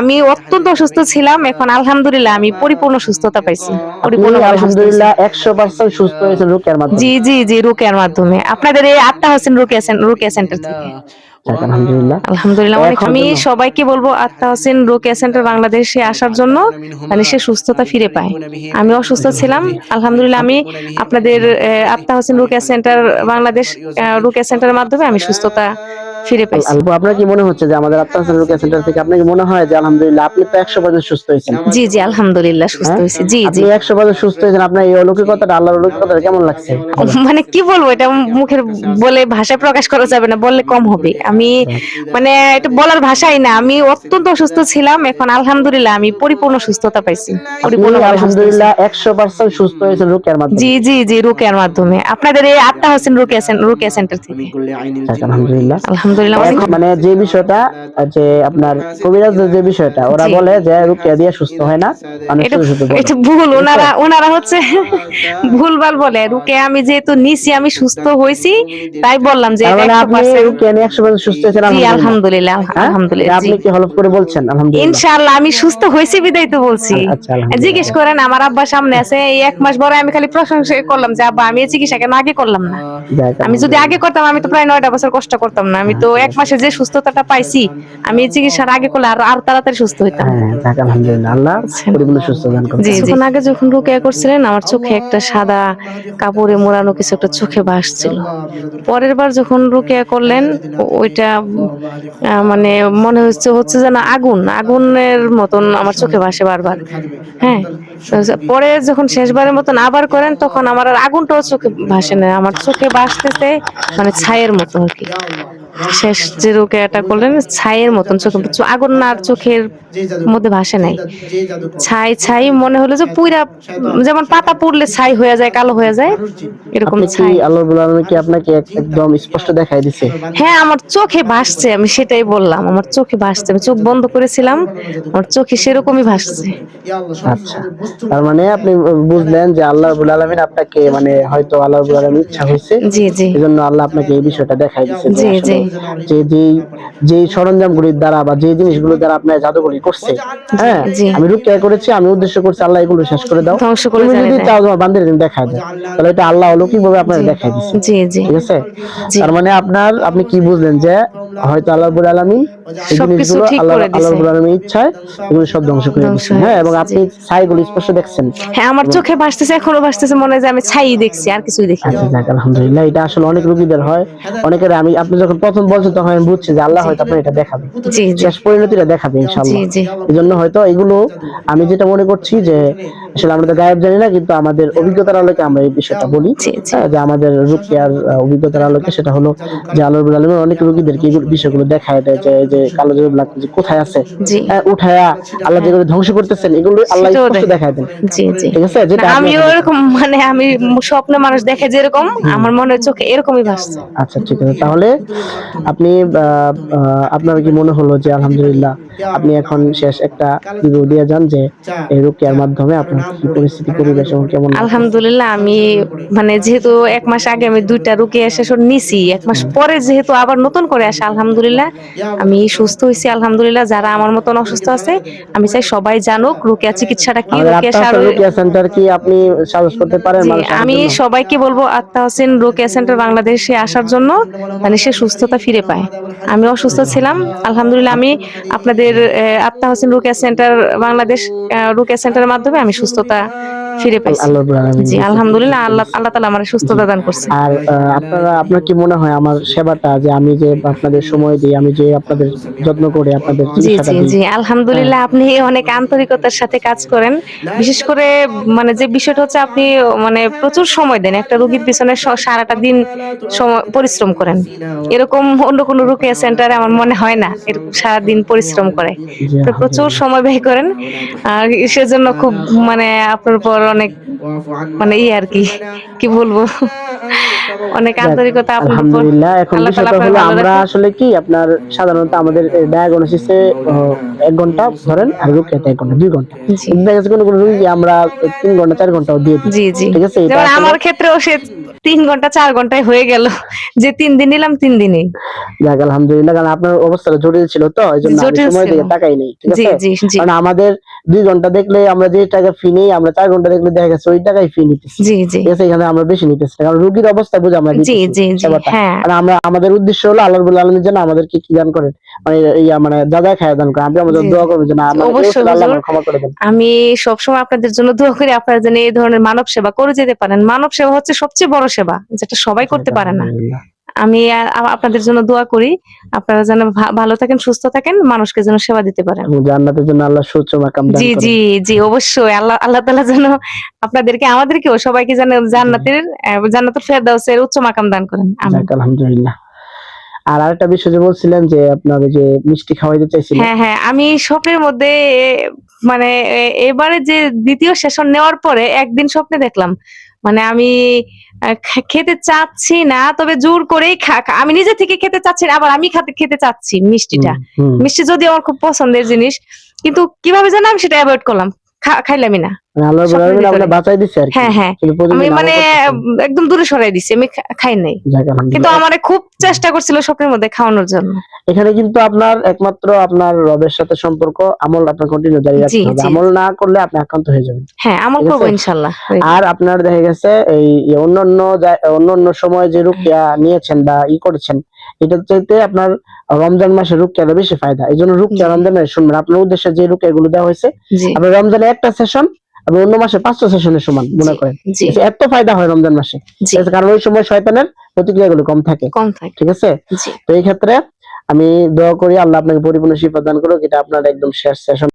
আমি অত্যন্ত অসুস্থ ছিলাম। এখন আলহামদুলিল্লাহ আমি পরিপূর্ণ সুস্থতা পাইছি। আপনি পরিপূর্ণভাবে সুস্থ হইছি। আলহামদুলিল্লাহ 100% সুস্থ হয়েছেন রুকিয়ার জি, মাধ্যমে। জি, জি, রুকিয়ার মাধ্যমে। আপনাদের এই আত্মা হোসেন রুকিয়া সেন্টার থেকে। যাক আলহামদুলিল্লাহ। আলহামদুলিল্লাহ তো অনেক এখন আমি সবাইকে বলব আত্মা হোসেন রোকেয়া সেন্টার বাংলাদেশে আসার জন্য মানে সে সুস্থতা ফিরে পায়। আমি অসুস্থ ছিলাম। আলহামদুলিল্লাহ আমি আপনাদের আত্মা হোসেন রোকেয়া সেন্টার বাংলাদেশ রোকেয়া সেন্টারের মাধ্যমে আমি সুস্থতা ফিরে পাইছি। আপু আপনার কি মনে হচ্ছে যে আমাদের আত্মা হোসেন রুকিয়া সেন্টার থেকে আপনার কি মনে হয় যে আলহামদুলিল্লাহ আপনি তো 100% সুস্থ হয়েছেন? জি, জি, আলহামদুলিল্লাহ সুস্থ হ্যাঁ? হইছি। জি, আপনি জি। 100% সুস্থ হয়েছেন। আপনার এই অলৌকিকতাটা আল্লাহর অলৌকিকতাটা কেমন লাগছে? বলেন। মানে কি বলবো এটা মুখের বলে ভাষায় প্রকাশ করা যাবে না। বললে কম হবে। আমি যাক। মানে এটা বলার ভাষাই না। আমি অত্যন্ত অসুস্থ ছিলাম। এখন আলহামদুলিল্লাহ আমি পরিপূর্ণ সুস্থতা পাইছি। আপনি পরিপূর্ণভাবে সুস্থ হইছি। আলহামদুলিল্লাহ 100% সুস্থ হয়েছেন রুকিয়ার জি, মাধ্যমে। জি, জি, রোকেয়ার মাধ্যমে। আপনাদের এই আত্মা হোসেন রোকেয়া সেন্টার থেকে। যাক আলহামদুলিল্লাহ। আলহামদুলিল্লাহ অনেক এখন মানে যে বিষয়টা যে আপনার কবিরাজের যে বিষয়টা ওরা জি। বলে যে রুকিয়া দিয়ে সুস্থ হয় না, মানুষ এটা শুধু শুধু বলে। এটা ভুল। ঠিক আছে? উনারা হচ্ছে ভুলভাল বলে। রুকেয়া আমি যেহেতু নিছি আমি সুস্থ হইছি তাই বললাম যে তার এটা মানে আপনি 100%। রুকিয়া নিয়ে 100% সুস্থ হয়েছেন জি, আলহামদুলিল্লাহ। আলহামদুলিল্লাহ, হ্যাঁ? এটা আলহামদুলিল্লাহ। জি। আপনি কি হলফ করে বলছেন আলহামদুলিল্লাহ? ইনশাআল্লাহ আমি সুস্থ হইছি বিদায় তো বলছি। আচ্ছা আলহামদুলিল্লাহ। জিজ্ঞেস করেন আমার আব্বা সামনে আছে। এই ১ মাস পরে আমি খালি প্রশংসা করলাম যে আব্বা আমি এই চিকিৎসা কেন আগে করলাম না। যাক আমি যদি আগে আলহামদুলিল্লাহ। করতাম আমি তো প্রায় ৯ টা বছর কষ্ট করতাম না। আমি তো ১ মাসে যে সুস্থতাটা পাইছি আমি এই চিকিৎসার আগে করলে আরো তাড়াতাড়ি সুস্থ হইতাম। হ্যাঁ, যাক আলহামদুলিল্লাহ। আল্লাহ বুঝছেন? পরিপূর্ণ সুস্থ দান করুন। জি, জি। কিছুক্ষণ আগে যখন রুকিয়া করছিলেন আমার চোখে একটা সাদা কাপড়ে মোড়ানো কিছু একটা চোখে ভাসছিল। পরের বার যখন রুকিয়া করলেন ওইটা মানে মনে হচ্ছে যেন আগুনের মতন আমার চোখে ভাসে বারবার। হ্যাঁ? পরে যখন শেষবারের মতন আবার করেন তখন আমার আর আগুনটাও চোখে ভাসে না। আমার চোখে ভাসতেছে মানে ছাইয়ের মতো আরকি। শেষ যে রোকেয়াটা করলেন ছাইয়ের মতন চোখে আগুন আর চোখের মধ্যে ভাসে নাই। ছাই মনে হলো যে পুইরা যেমন পাতা পুড়লে ছাই হয়ে যায়, কালো হয়ে যায়। এরকম আপনি কি ছাই। আল্লাহ রাব্বুল আলামিন কি আপনাকে একদম স্পষ্ট দেখায় দিছে? হ্যাঁ, আমার চোখে ভাসছে। আমি সেটাই বললাম। আমার চোখে ভাসছে। আমি চোখ বন্ধ করেছিলাম। আমার চোখে সেরকমই ভাসছে। আচ্ছা। তার মানে আপনি বুঝলেন যে আল্লাহ রাব্বুল আলামিন আপনাকে মানে হয়তো আল্লাহ রাব্বুল আলামিন ইচ্ছা হইছে। জি, জি। এজন্য আল্লাহ আপনাকে এই বিষয়টা দেখায় দিছে যে জি, জি। আসলে যে যেই সরঞ্জামগুলির দ্বারা বা যেই জিনিসগুলোর দ্বারা আপনার জাদুঘরি করছে, জি, হ্যাঁ? জি। আমি রুকিয়া করেছি, আমি উদ্দেশ্য করছি আল্লাহ এগুলো শেষ করে দাও। ধ্বংস করে তুমি যদি জ্বালিয়ে দেয়। চাও তোমার বান্দারে তুমি দেখায় দাও। তাহলে এটা আল্লাহ অলৌকিকভাবে আপনার জি, দেখায় দিছে। জি, জি, ঠিক আছে? জি। তার মানে আপনি কি বুঝলেন যে হয়তো আল্লাহ রাব্বুল আলামিন এই সবকিছু জিনিসগুলো ঠিক আল্লাহ করে আল্লাহ দিছে। রাব্বুল আলামিনের ইচ্ছায় এগুলো সব ধ্বংস করে ধ্বংস দিছেন। হয়ে হ্যাঁ? এবং গেছে। জি। আপনি ছাইগুলো স্পষ্ট দেখছেন। হ্যাঁ, আমার এবং চোখে ভাসতেছে, এখনো ভাসতেছে মনে হয় যে আমি ছাই দেখছি আর কিছুই দেখিনি। আচ্ছা যাক আলহামদুলিল্লাহ। এটা আসলে অনেক রোগীদের হয়। অনেকের আপনি যখন ১ম বলছেন তখন আমি বুঝছি যে আল্লাহ জি। হয়তো আপনার এটা দেখাবে। জি, জি। শেষ পরিণতিটা দেখাবে জি, ইনশাআল্লাহ। জি। এজন্য হয়তো এগুলো আমি যেটা মনে করছি যে আসলে আমরা তো গায়েব জানি না কিন্তু আমাদের অভিজ্ঞতার আলোকে আমরা এই বিষয়টা বলি। জি, জি। হ্যাঁ? যে আমাদের রুকিয়ার অভিজ্ঞতার আলোকে সেটা হলো যে আল্লাহ রাব্বুল আলামিন অনেক রোগীদেরকে এই বিষয়গুলো দেখায় দেয় যে এই যে কালো জাদু লাগতেছে কোথায় আছে? জি। উঠায়া আল্লাহ হ্যাঁ। যেগুলো ধ্বংস করতেছেন এগুলো আল্লাহ সেটাও স্পষ্ট দেখায়। দেখায় দেন। জি, জি। ঠিক আছে? না যেটা আপনি আমিও এখন দেখছেন। এরকম মানে আমি স্বপ্নে মানুষ দেখে যেরকম হুম। আমার মনে চোখে এরকমই ভাসছে। আচ্ছা ঠিক আছে। তাহলে আপনি আ আ আপনার কি মনে হলো যে আলহামদুলিল্লাহ আপনি এখন শেষ একটা রিভিউ দিয়ে যান যে এই রুকিয়ার মাধ্যমে আপনার কি পরিস্থিতি পরিবেশ এবং কেমন লাগতেছে? আলহামদুলিল্লাহ আমি মানে যেহেতু ১ মাস আগে আমি ২ টা রুকিয়া সেশন নিছি। ১ মাস হুম। পরে যেহেতু আবার নতুন করে আসা আলহামদুলিল্লাহ আমি সুস্থ হইছি আলহামদুলিল্লাহ। যারা আমার মতন অসুস্থ আছে আমি চাই সবাই জানুক রুকিয়া চিকিৎসাটা কি, আমাদের রুকিয়া আত্মা হাসান সারই। রুকিয়া সেন্টার কি আপনি সাজেস্ট করতে পারেন জি, মানুষ আসার আমি জন্য? সবাইকে বলব আত্মা হোসেন রোকেয়া সেন্টার বাংলাদেশে আসার জন্য মানে সে সুস্থতা ফিরে পায়। আমি অসুস্থ ছিলাম। আলহামদুলিল্লাহ আমি আপনাদের আত্মা হোসেন রোকেয়া সেন্টার বাংলাদেশ রোকেয়া সেন্টারের মাধ্যমে আমি সুস্থতা ফিরে পাইছি। আল্লাহ রাব্বুল আলামিন জি, দিছে। আলহামদুলিল্লাহ আল্লাহ তাআলা আমারে জি। সুস্থতা দান করছে। আর আপনার কি মনে হয় আমার সেবাটা যে আমি যে আপনাদের সময় দেই, আমি যে আপনাদের যত্ন করে আপনাদের জি, চিকিৎসাটা জি, দেই, জি। হ্যাঁ? আলহামদুলিল্লাহ আপনি অনেক আন্তরিকতার সাথে কাজ করেন। বিশেষ করে মানে যে বিষয়টা হচ্ছে আপনি মানে প্রচুর সময় দেন। একটা রোগীর পিছনে সারাটা দিন পরিশ্রম করেন। এরকম অন্য কোনো রোকেয়া সেন্টারে আমার মনে হয় না। এরকম সারাদিন পরিশ্রম করে। জি আপনি প্রচুর আলহামদুলিল্লাহ। সময় ব্যয় করেন। আর সেজন্য খুব মানে আপনার উপর অনেক মানে আরকি, কি বলবো? অনেক যাক আন্তরিকতা আপনার উপর। আলহামদুলিল্লাহ। এখন আল্লাহ তাআলা বিষয়টা আপনাকে হলো ভালো আমরা রাখুক। আসলে কি আপনার সাধারণত আমাদের ডায়াগনোসিসে ১ ঘন্টা ধরেন আর রুকিয়াতে ১ ঘন্টা ২ ঘন্টা। জি। কিন্তু দেখা যাচ্ছে কোন রোগীকে আমরা ৩ ঘন্টা ৪ ঘন্টাও দিয়ে দিই। জি, জি। ঠিক আছে? এটা যেমন আসলে আমার ক্ষেত্রেও 3 ঘন্টা 4 ঘন্টায় হয়ে গেল, যে 3 দিন নিলাম 3 দিনই। যাক আলহামদুলিল্লাহ, কারণ আপনার অবস্থাটা জটিল ছিল তো, এই জন্য আমি জটিল সময় ছিল। দিকে তাকাই নাই, ঠিক জি আছে। জি জি কারণ আমাদের 2 ঘন্টা দেখলে আমরা যে টাকা ফি নেই, আমরা 4 ঘন্টা দেখলে দেখা গেছে ওই টাকাই ফি নিতেছি, জি জি ঠিক আছে। এখানে আমরা বেশি নিতেছি না, কারণ রোগীর অবস্থা বুঝে আমরা জি দিতেছি জি জি সেবাটা। হ্যাঁ আর আমরা, আমাদের উদ্দেশ্য হলো আল্লাহ রাব্বুল আলামিন যেন আমাদেরকে কি দান করেন, মানে ইয়া মানে যা খায় দান করেন। আপনি আমাদের জি দোয়া জি করবেন যে না মানে এই অবশ্যই অবস্থা আল্লাহ হুজুর, আমার ক্ষমা করে দেন। আমি সবসময় আপনাদের জন্য দোয়া করি, আপনারা যেন এই ধরনের মানব সেবা করে যেতে পারেন। মানব সেবা হচ্ছে সবচেয়ে বড় সেবা, যেটা সবাই যাক করতে পারে না। আলহামদুলিল্লাহ। আমি আপনাদের জন্য দোয়া করি, আপনারা যেন ভালো থাকেন, সুস্থ থাকেন, মানুষকে যেন সেবা দিতে পারেন। এবং জান্নাতের জন্য আল্লাহ সুউচ্চ মাকাম দান জি করেন। জি জি অবশ্যই আল্লাহ আল্লাহ তাআলা যেন আপনাদেরকে আমাদেরকেও সবাইকে যেন জান্নাতুল ফেরদাউসের উচ্চ মাকাম দান করেন। আমিন। যাক আলহামদুলিল্লাহ। আর আরেকটা বিষয় যে বলছিলেন যে আপনার ওই যে মিষ্টি খাওয়াইতে চাইছিলেন। হ্যাঁ, হ্যাঁ। আমি স্বপ্নের মধ্যে মানে এবারে যে ২য় সেশন নেওয়ার পরে একদিন স্বপ্নে দেখলাম। মানে আমি খেতে চাচ্ছি না, তবে জোর করেই আমি নিজে থেকে খেতে চাচ্ছি না, আবার আমি খেতে চাচ্ছি মিষ্টিটা। হুম, হুম। মিষ্টি যদিও আমার খুব পছন্দের জিনিস। কিন্তু কিভাবে যেন আমি সেটা এভয়েড করলাম। খাইলামই না। মানে আল্লাহ রাব্বুল স্বপ্নের আলামিন ভিতরে। আপনাকে বাঁচায় দিছে আরকি। হ্যাঁ, হ্যাঁ। কিন্তু আমি প্রতিদিন আমল মানে করতেছেন। একদম দূরে সরাই দিছি। আমি খাই নাই। যাক কিন্তু আলহামদুলিল্লাহ। আমারে খুব চেষ্টা করছিল স্বপ্নের মধ্যে খাওয়ানোর জন্য। এখানে কিন্তু আপনার একমাত্র আপনার রবের সাথে সম্পর্ক, আমল আপনার কন্টিনিউ জারি জি, রাখতে হবে। জি, আমল জি। না করলে আপনি আক্রান্ত হয়ে যাবেন। হ্যাঁ, আমল ঠিক করব আছে? ইনশাআল্লাহ। আর আপনার দেখা গেছে এই অন্যান্য সময় যে রুকিয়া নিয়েছেন বা করেছেন, এটার চাইতে আপনার রমজান মাসে রুকিয়াটা বেশি ফায়দা। এজন্য রুকিয়া জি, রমজানে শুনবেন। আপনার উদ্দেশ্যে যে রুকিয়াগুলো দেওয়া হয়েছে, জি, আপনার রমজানে একটা সেশন এবং অন্য মাসে 5টা সেশনের সমান মনে জি, করেন। জি, ঠিক আছে? এত ফায়দা হয় রমজান মাসে। জি। ঠিক আছে? কারণ ওই সময় শয়তানের প্রতিক্রিয়াগুলো কম থাকে। কম থাকে। ঠিক আছে? জি। তো এই ক্ষেত্রে আমি দোয়া করি আল্লাহ আপনাকে পরিপূর্ণ শিফা দান করুক। এটা আপনার একদম শেষ সেশন।